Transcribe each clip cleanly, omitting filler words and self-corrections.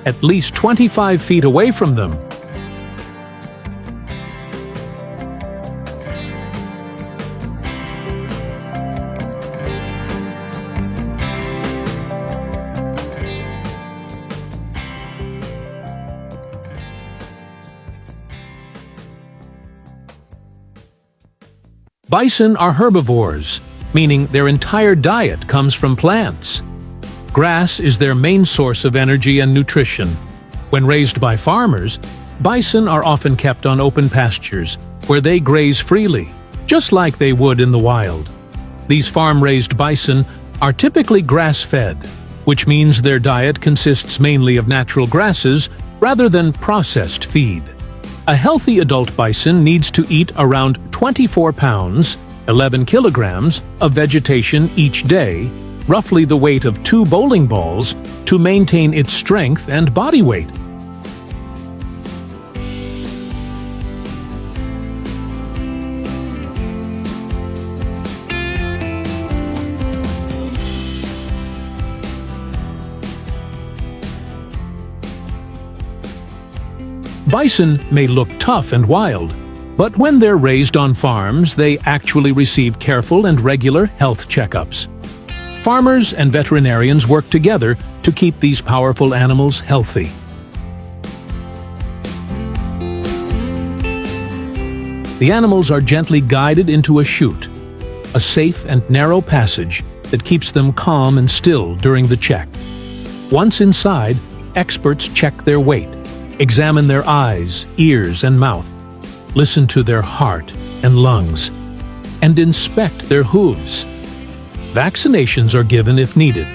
at least 25 feet away from them. Bison are herbivores, meaning their entire diet comes from plants. Grass is their main source of energy and nutrition. When raised by farmers, bison are often kept on open pastures, where they graze freely, just like they would in the wild. These farm-raised bison are typically grass-fed, which means their diet consists mainly of natural grasses rather than processed feed. A healthy adult bison needs to eat around 24 pounds, 11 kilograms, of vegetation each day, roughly the weight of 2 bowling balls, to maintain its strength and body weight. Bison may look tough and wild, but when they're raised on farms, they actually receive careful and regular health checkups. Farmers and veterinarians work together to keep these powerful animals healthy. The animals are gently guided into a chute, a safe and narrow passage that keeps them calm and still during the check. Once inside, experts check their weight, examine their eyes, ears, and mouth, listen to their heart and lungs, and inspect their hooves. Vaccinations are given if needed,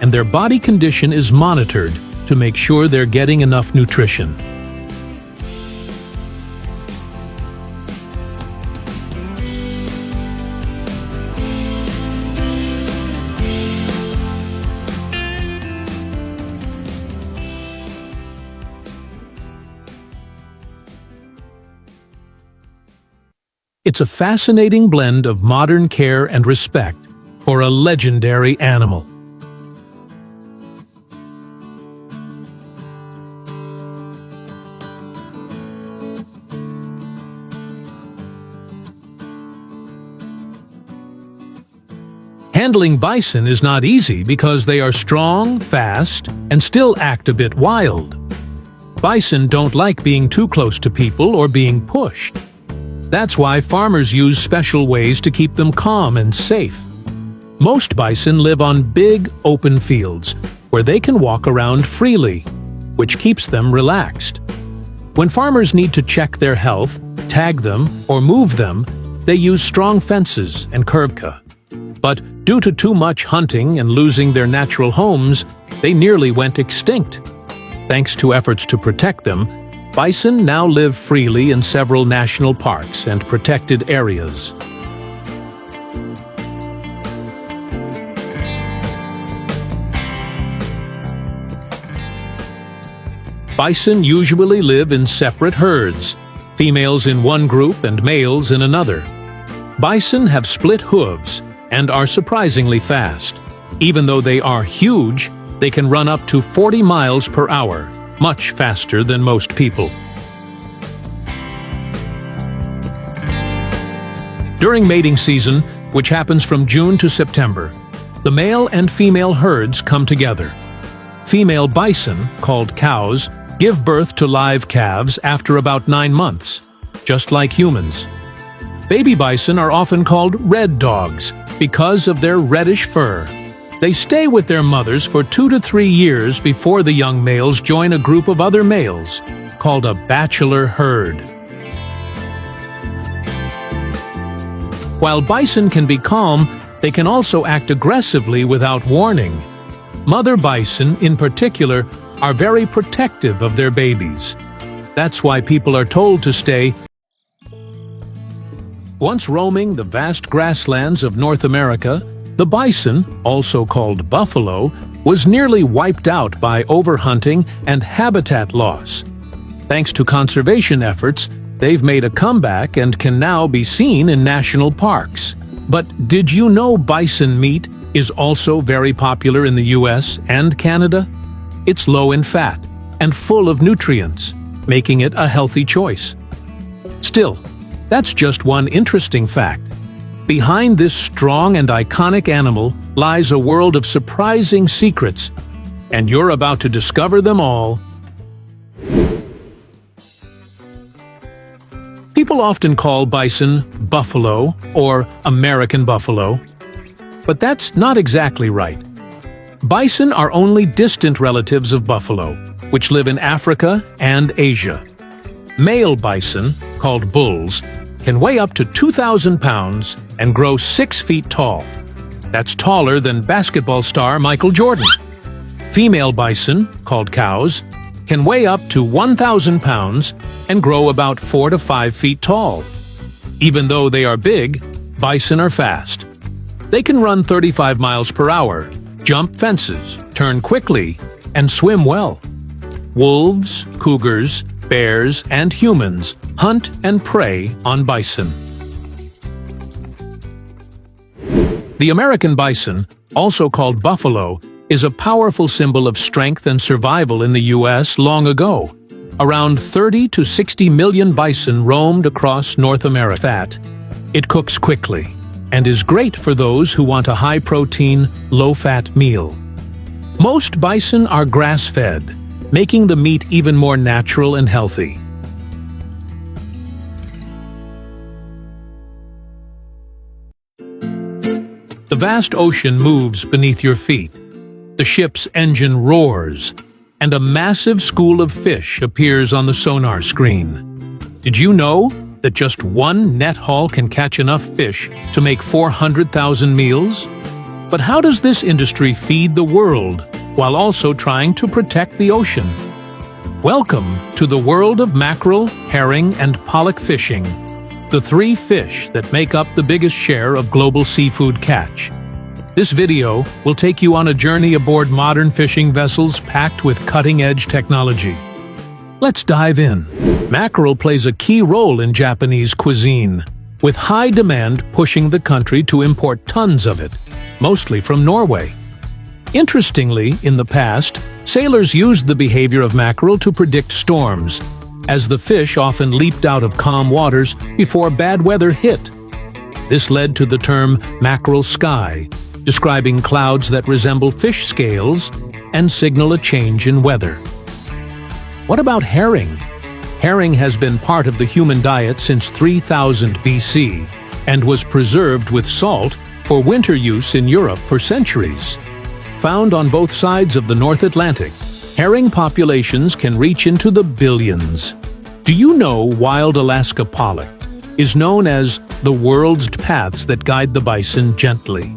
and their body condition is monitored to make sure they're getting enough nutrition. It's a fascinating blend of modern care and respect for a legendary animal. Handling bison is not easy because they are strong, fast, and still act a bit wild. Bison don't like being too close to people or being pushed. That's why farmers use special ways to keep them calm and safe. Most bison live on big, open fields, where they can walk around freely, which keeps them relaxed. When farmers need to check their health, tag them, or move them, they use strong fences and curb cut. But due to too much hunting and losing their natural homes, they nearly went extinct. Thanks to efforts to protect them, bison now live freely in several national parks and protected areas. Bison usually live in separate herds, females in one group and males in another. Bison have split hooves and are surprisingly fast. Even though they are huge, they can run up to 40 miles per hour, much faster than most people. During mating season, which happens from June to September, the male and female herds come together. Female bison, called cows, give birth to live calves after about 9 months, just like humans. Baby bison are often called red dogs because of their reddish fur. They stay with their mothers for 2 to 3 years before the young males join a group of other males, called a bachelor herd. While bison can be calm, they can also act aggressively without warning. Mother bison, in particular, are very protective of their babies. That's why people are told to stay. Once roaming the vast grasslands of North America, the bison, also called buffalo, was nearly wiped out by overhunting and habitat loss. Thanks to conservation efforts, they've made a comeback and can now be seen in national parks. But did you know bison meat is also very popular in the US and Canada? It's low in fat, and full of nutrients, making it a healthy choice. Still, that's just one interesting fact. Behind this strong and iconic animal lies a world of surprising secrets, and you're about to discover them all. People often call bison buffalo or American buffalo, but that's not exactly right. Bison are only distant relatives of buffalo, which live in Africa and Asia. Male bison, called bulls, can weigh up to 2,000 pounds and grow 6 feet tall. That's taller than basketball star Michael Jordan. Female bison, called cows, can weigh up to 1,000 pounds and grow about 4 to 5 feet tall. Even though they are big, bison are fast. They can run 35 miles per hour, jump fences, turn quickly, and swim well. Wolves, cougars, bears, and humans hunt and prey on bison. The American bison, also called buffalo, is a powerful symbol of strength and survival in the U.S. long ago. Around 30 to 60 million bison roamed across North America. It cooks quickly and is great for those who want a high-protein, low-fat meal. Most bison are grass-fed, making the meat even more natural and healthy. The vast ocean moves beneath your feet. The ship's engine roars, and a massive school of fish appears on the sonar screen. Did you know that just one net haul can catch enough fish to make 400,000 meals? But how does this industry feed the world while also trying to protect the ocean? Welcome to the world of mackerel, herring, and pollock fishing, the three fish that make up the biggest share of global seafood catch. This video will take you on a journey aboard modern fishing vessels packed with cutting-edge technology. Let's dive in. Mackerel plays a key role in Japanese cuisine, with high demand pushing the country to import tons of it, mostly from Norway. Interestingly, in the past, sailors used the behavior of mackerel to predict storms, as the fish often leaped out of calm waters before bad weather hit. This led to the term mackerel sky, describing clouds that resemble fish scales and signal a change in weather. What about herring? Herring has been part of the human diet since 3000 BC and was preserved with salt for winter use in Europe for centuries. Found on both sides of the North Atlantic, herring populations can reach into the billions. Do you know wild Alaska pollock is known as the world's paths that guide the bison gently?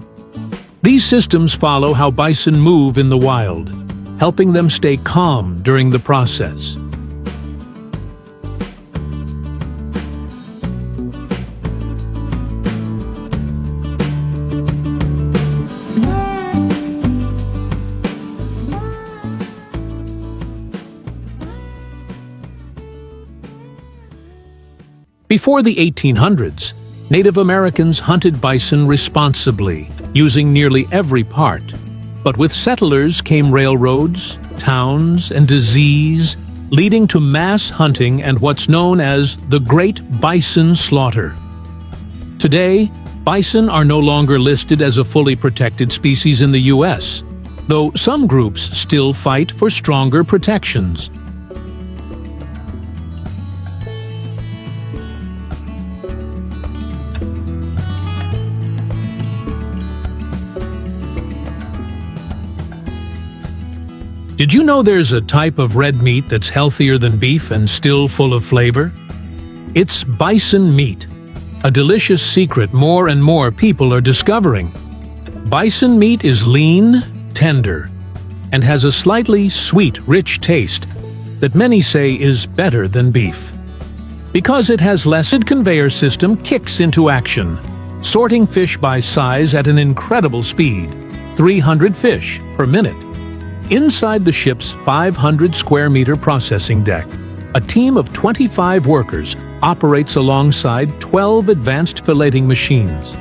These systems follow how bison move in the wild, helping them stay calm during the process. Before the 1800s, Native Americans hunted bison responsibly, using nearly every part. But with settlers came railroads, towns, and disease, leading to mass hunting and what's known as the Great Bison Slaughter. Today, bison are no longer listed as a fully protected species in the U.S., though some groups still fight for stronger protections. Did you know there's a type of red meat that's healthier than beef and still full of flavor? It's bison meat, a delicious secret more and more people are discovering. Bison meat is lean, tender, and has a slightly sweet, rich taste that many say is better than beef. Because it has less, the conveyor system kicks into action, sorting fish by size at an incredible speed, 300 fish per minute. Inside the ship's 500-square-meter processing deck, a team of 25 workers operates alongside 12 advanced filleting machines.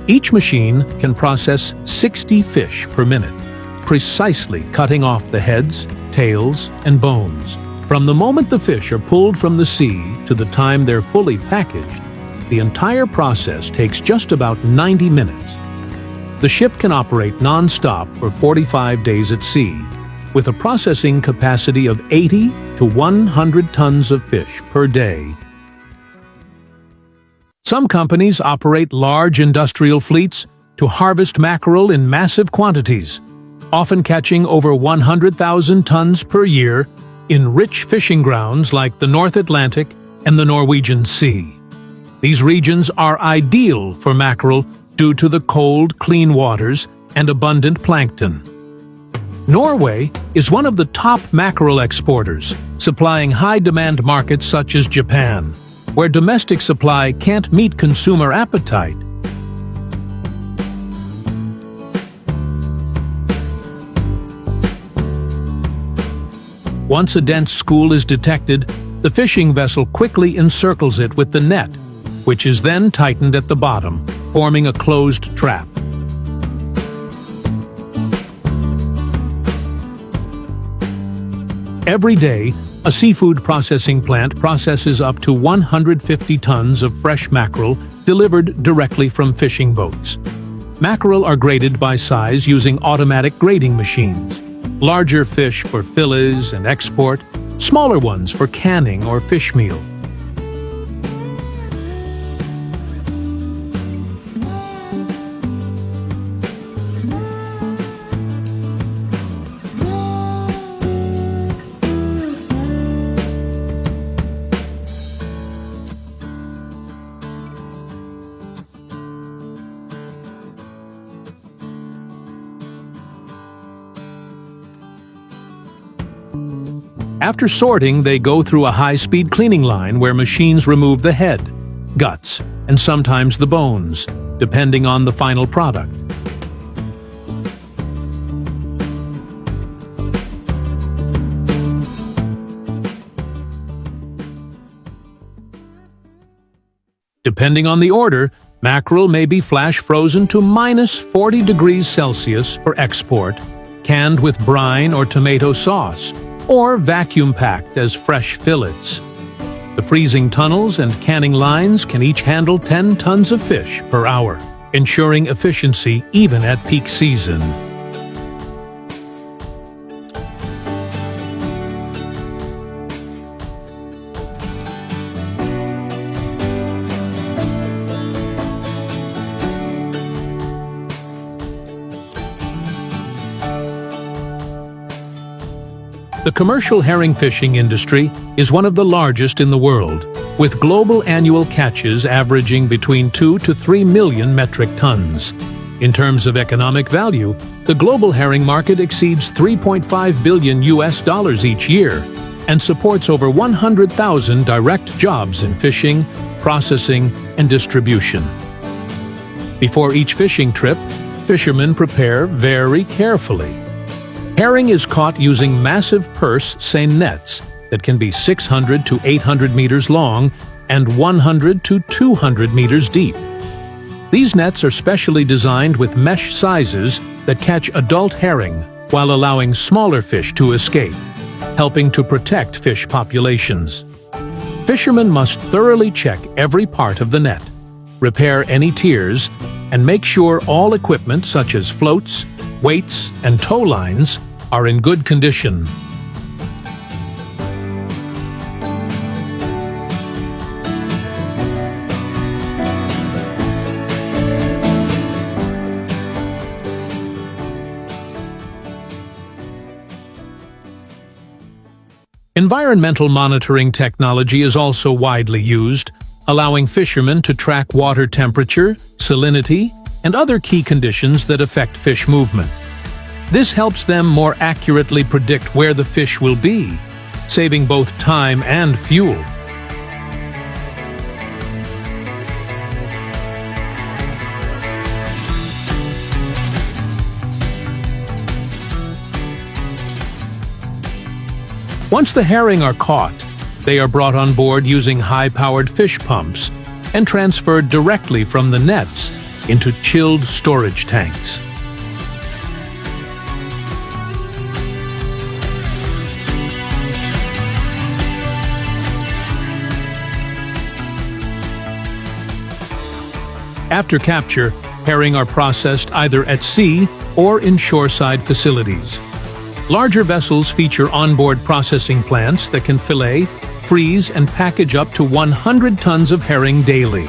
Each machine can process 60 fish per minute, precisely cutting off the heads, tails, and bones. From the moment the fish are pulled from the sea to the time they're fully packaged, the entire process takes just about 90 minutes. The ship can operate non-stop for 45 days at sea, with a processing capacity of 80 to 100 tons of fish per day. Some companies operate large industrial fleets to harvest mackerel in massive quantities, often catching over 100,000 tons per year in rich fishing grounds like the North Atlantic and the Norwegian Sea. These regions are ideal for mackerel due to the cold, clean waters and abundant plankton. Norway is one of the top mackerel exporters, supplying high-demand markets such as Japan, where domestic supply can't meet consumer appetite. Once a dense school is detected, the fishing vessel quickly encircles it with the net, which is then tightened at the bottom, forming a closed trap. Every day, a seafood processing plant processes up to 150 tons of fresh mackerel delivered directly from fishing boats. Mackerel are graded by size using automatic grading machines. Larger fish for fillets and export, smaller ones for canning or fish meal. After sorting, they go through a high-speed cleaning line where machines remove the head, guts, and sometimes the bones, depending on the final product. Depending on the order, mackerel may be flash frozen to -40 degrees Celsius for export, canned with brine or tomato sauce, or vacuum-packed as fresh fillets. The freezing tunnels and canning lines can each handle 10 tons of fish per hour, ensuring efficiency even at peak season. The commercial herring fishing industry is one of the largest in the world, with global annual catches averaging between 2 to 3 million metric tons. In terms of economic value, the global herring market exceeds $3.5 billion each year and supports over 100,000 direct jobs in fishing, processing, and distribution. Before each fishing trip, fishermen prepare very carefully. Herring is caught using massive purse seine nets that can be 600 to 800 meters long and 100 to 200 meters deep. These nets are specially designed with mesh sizes that catch adult herring while allowing smaller fish to escape, helping to protect fish populations. Fishermen must thoroughly check every part of the net, repair any tears, and make sure all equipment such as floats, weights, and tow lines are in good condition. Environmental monitoring technology is also widely used, allowing fishermen to track water temperature, salinity, and other key conditions that affect fish movement. This helps them more accurately predict where the fish will be, saving both time and fuel. Once the herring are caught, they are brought on board using high-powered fish pumps and transferred directly from the nets into chilled storage tanks. After capture, herring are processed either at sea or in shoreside facilities. Larger vessels feature onboard processing plants that can fillet, freeze, and package up to 100 tons of herring daily.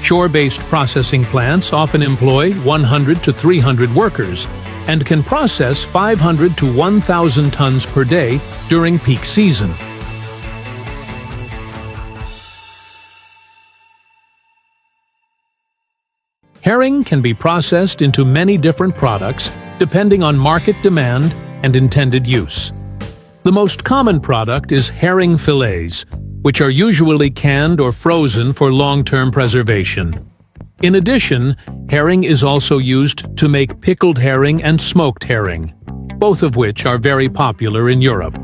Shore-based processing plants often employ 100 to 300 workers and can process 500 to 1,000 tons per day during peak season. Herring can be processed into many different products depending on market demand and intended use. The most common product is herring fillets, which are usually canned or frozen for long-term preservation. In addition, herring is also used to make pickled herring and smoked herring, both of which are very popular in Europe.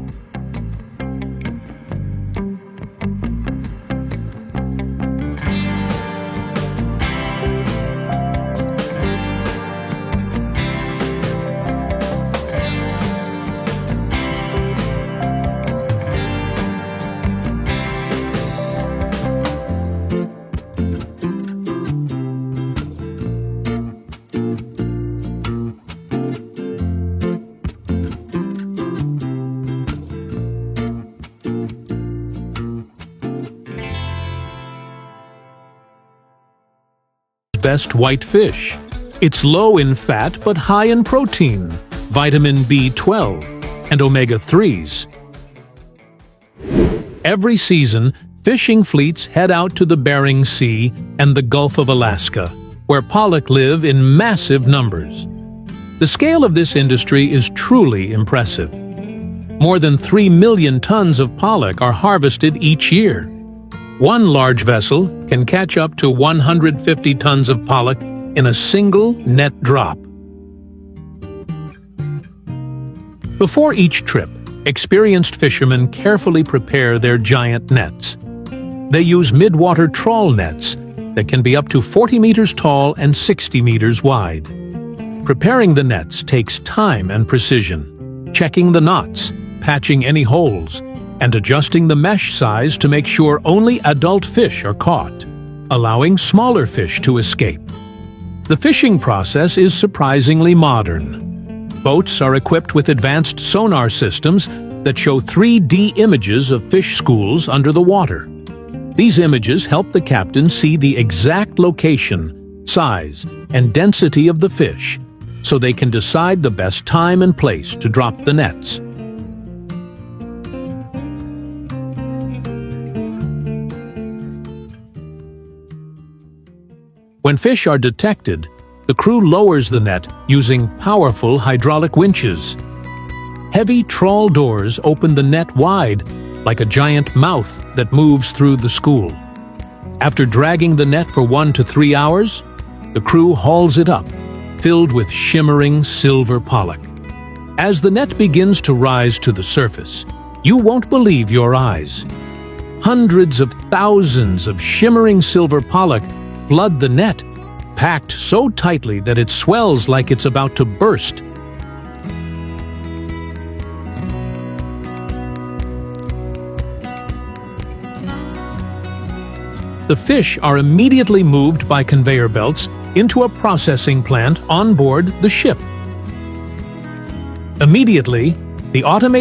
Best white fish. It's low in fat but high in protein, vitamin B12, and omega-3s. Every season, fishing fleets head out to the Bering Sea and the Gulf of Alaska, where pollock live in massive numbers. The scale of this industry is truly impressive. More than 3 million tons of pollock are harvested each year. One large vessel can catch up to 150 tons of pollock in a single net drop. Before each trip, experienced fishermen carefully prepare their giant nets. They use midwater trawl nets that can be up to 40 meters tall and 60 meters wide. Preparing the nets takes time and precision, checking the knots, patching any holes, and adjusting the mesh size to make sure only adult fish are caught, allowing smaller fish to escape. The fishing process is surprisingly modern. Boats are equipped with advanced sonar systems that show 3D images of fish schools under the water. These images help the captain see the exact location, size, and density of the fish, so they can decide the best time and place to drop the nets. When fish are detected, the crew lowers the net using powerful hydraulic winches. Heavy trawl doors open the net wide, like a giant mouth that moves through the school. After dragging the net for 1 to 3 hours, the crew hauls it up, filled with shimmering silver pollock. As the net begins to rise to the surface, you won't believe your eyes. Hundreds of thousands of shimmering silver pollock flood the net, packed so tightly that it swells like it's about to burst. The fish are immediately moved by conveyor belts into a processing plant on board the ship. Immediately, the automated